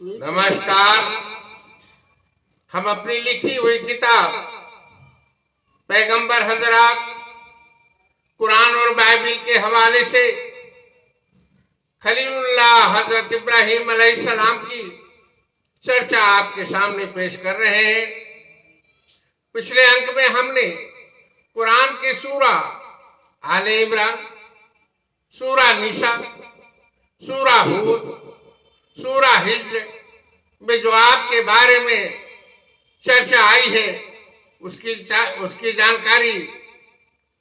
नमस्कार। हम अपनी लिखी हुई किताब पैगंबर हजरात कुरान और बाइबिल के हवाले से खलीलुल्लाह हजरत इब्राहिम अलैहिस्सलाम की चर्चा आपके सामने पेश कर रहे हैं। पिछले अंक में हमने कुरान के सूरा आले इमरान, सूरा निसा, सूरा हूद, सूरा हिज्र में जो आपके बारे में चर्चा आई है उसकी जानकारी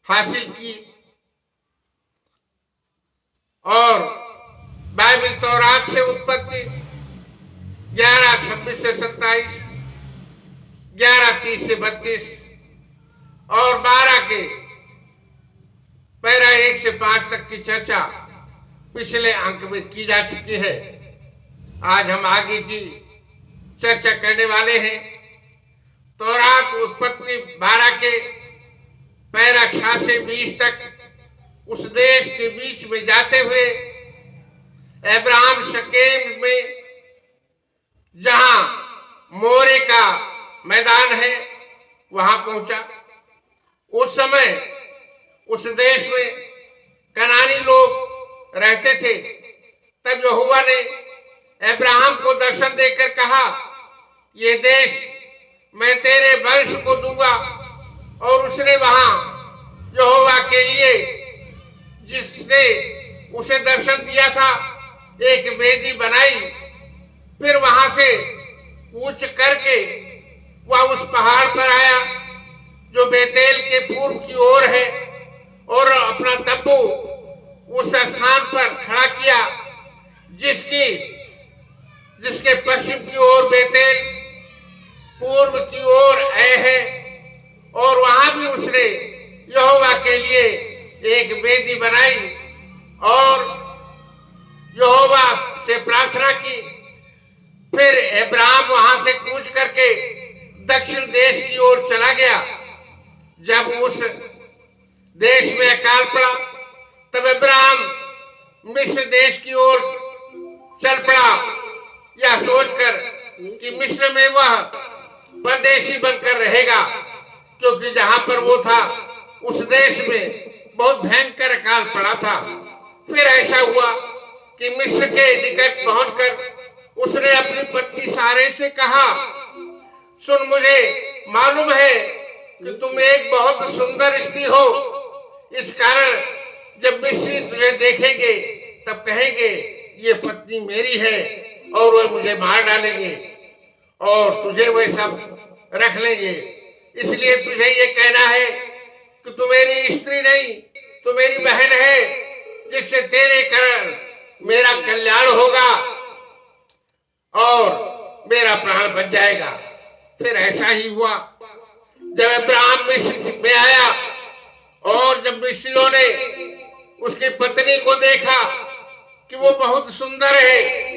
हासिल की और बाइबिल तौरात से उत्पत्ति 11:26 से 27, 11:30 से 32 और 12 के पैरा 1 से 5 तक की चर्चा पिछले अंक में की जा चुकी है। आज हम आगे की चर्चा करने वाले हैं। तौरात उत्पत्ति 12 के पैरा 6 से 20 तक उस देश के बीच में जाते हुए अब्राहम शकेम में, जहां मोरे का मैदान है, वहां पहुंचा। उस समय उस देश में कनानी लोग रहते थे। तब यहोवा ने अब्राहम को दर्शन देकर कहा, ये देश मैं तेरे वंश को दूंगा। और उसने वहां यहोवा के लिए, जिसने उसे दर्शन दिया था, एक वेदी बनाई। फिर वहां से कूच करके वह उस पहाड़ पर आया जो बेतेल के पूर्व की ओर है और अपना तब्बू उस स्थान पर खड़ा किया जिसके पश्चिम की ओर बेतेल, पूर्व की ओर ऐ है। और वहां भी उसने यहोवा के लिए एक वेदी बनाई और यहोवा से प्रार्थना की। फिर अब्राहम वहां से कूच करके दक्षिण देश की ओर चला गया। जब उस देश में अकाल पड़ा तब अब्राहम मिस्र देश की ओर चल पड़ा, यह सोचकर कि मिस्र में वह परदेशी बनकर रहेगा, क्योंकि जहां पर वो था उस देश में बहुत भयंकर अकाल पड़ा था। फिर ऐसा हुआ कि मिस्र के निकट पहुंचकर उसने अपनी पत्नी सारे से कहा, सुन, मुझे मालूम है कि तुम एक बहुत सुंदर स्त्री हो। इस कारण जब मिस्री तुझे देखेंगे तब कहेंगे, ये पत्नी मेरी है, और वह मुझे मार डालेंगे और तुझे वह सब रख लेंगे। इसलिए तुझे ये कहना है कि तू मेरी स्त्री नहीं, तू मेरी बहन है, जिससे तेरे कारण मेरा कल्याण होगा और मेरा प्राण बच जाएगा। फिर ऐसा ही हुआ। जब अब्राहम मिस्र में आया और जब मिस्रियों ने उसकी पत्नी को देखा कि वो बहुत सुंदर है,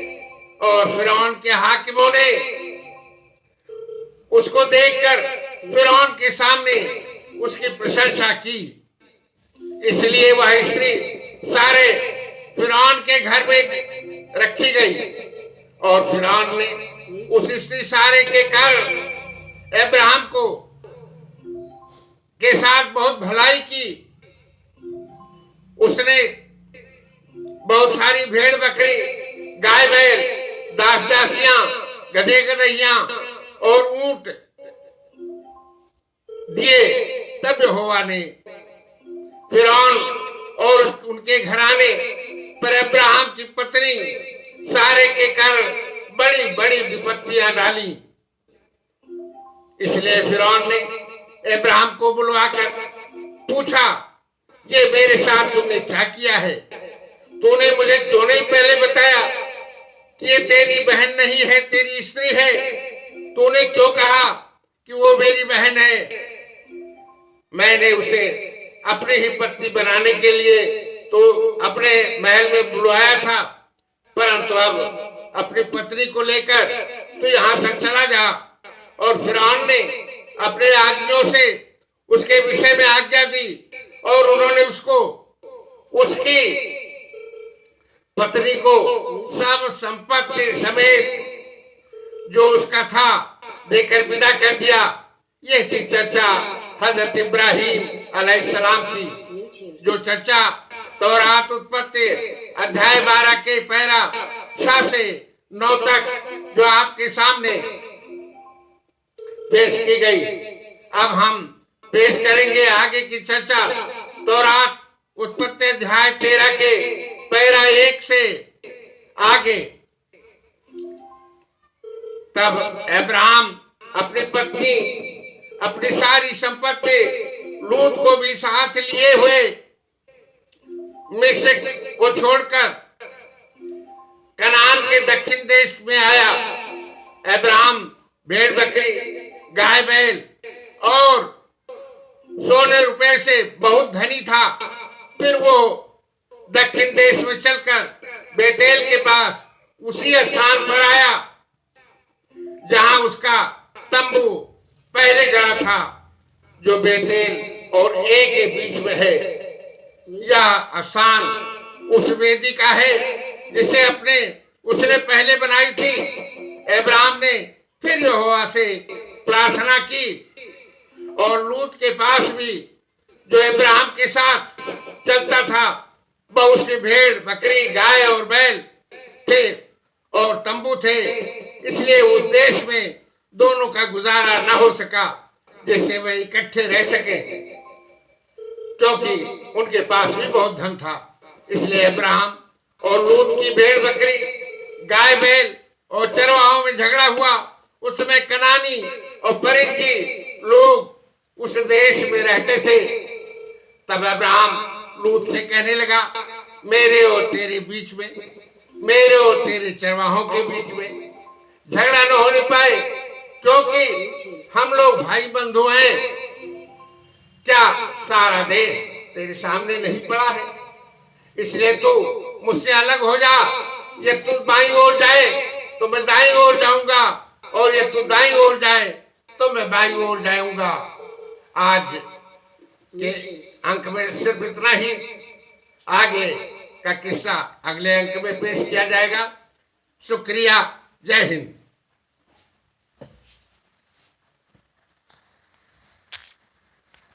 और फिरौन के हाकिमों ने उसको देखकर फिरौन के सामने उसकी प्रशंसा की, इसलिए वह स्त्री सारे फिरौन के घर में रखी गई। और फिरौन ने उस स्त्री सारे के कारण अब्राहम को के साथ बहुत भलाई की। उसने बहुत सारी भेड़ बकरी, गाय बैल, दास दासियां, गधे गधैया और ऊंट दिए। तब यहोवा ने फिरौन और उनके घराने पर अब्राहम की पत्नी सारे के कारण बड़ी बड़ी विपत्तियां डाली। इसलिए फिरौन ने अब्राहम को बुलवाकर पूछा, ये मेरे साथ तुमने क्या किया है? तूने मुझे क्यों नहीं पहले बताया कि ये तेरी बहन नहीं है, तेरी स्त्री है? तूने क्यों कहा कि वो मेरी बहन है? मैंने उसे अपनी ही पत्नी बनाने के लिए तो अपने महल में बुलवाया था, परंतु अब अपनी पत्नी को लेकर तू यहां से चला जा। और फिरौन ने अपने आदमियों से उसके विषय में आज्ञा दी और उन्होंने उसको उसकी पत्नी को सब संपत्ति समेत जो उसका था देकर विदा कर दिया। यह थी चर्चा हजरत इब्राहिम अलैहिस्सलाम की, जो चर्चा तौरात उत्पत्ति अध्याय 12 के पैरा 6 से 9 तक जो आपके सामने पेश की गई। अब हम पेश करेंगे आगे की चर्चा तौरात उत्पत्ति अध्याय 13 के पैरा 1 से आगे। तब अब्राहम अपनी पत्नी, अपनी सारी संपत्ति, लूत को भी साथ लिए हुए मिस्र को छोड़कर कनान के दक्षिण देश में आया। अब्राहम भेड़ बकरी, गाय बैल और सोने रुपए से बहुत धनी था। फिर वो दक्षिण देश में चलकर बेतेल के पास उसी स्थान पर आया जहां उसका तंबू पहले गड़ा था, जो बेतेल और ए के बीच में है। यह स्थान उस वेदी का है जिसे उसने पहले बनाई थी। अब्राहम ने फिर यहोवा से प्रार्थना की और लूत के पास भी, जो अब्राहम के साथ चलता था, बहुत से भेड़ बकरी, गाय और बैल थे और तंबू थे। इसलिए उस देश में दोनों का गुजारा न हो सका जिससे वे इकट्ठे रह सके, क्योंकि उनके पास भी बहुत धन था। इसलिए अब्राहम और लूत की भेड़ बकरी, गाय बैल और चरवाहों में झगड़ा हुआ। उसमें कनानी और परिज्जी लोग उस देश में रहते थे। तब अब्राहम लूत से कहने लगा, मेरे और तेरे बीच में, मेरे और तेरे चरवाहों के बीच में झगड़ा न होने पाए, क्योंकि हम लोग भाई बंधु हैं। क्या सारा देश तेरे सामने नहीं पड़ा है? इसलिए तू मुझसे अलग हो जा। ये तू बाईं ओर जाए तो मैं दाईं ओर जाऊंगा, और ये तू दाईं ओर जाए तो मैं बाईं ओर जाऊंगा। आज के अंक में सिर्फ इतना ही। आगे का किस्सा अगले अंक में पेश किया जाएगा। शुक्रिया। जय हिंद।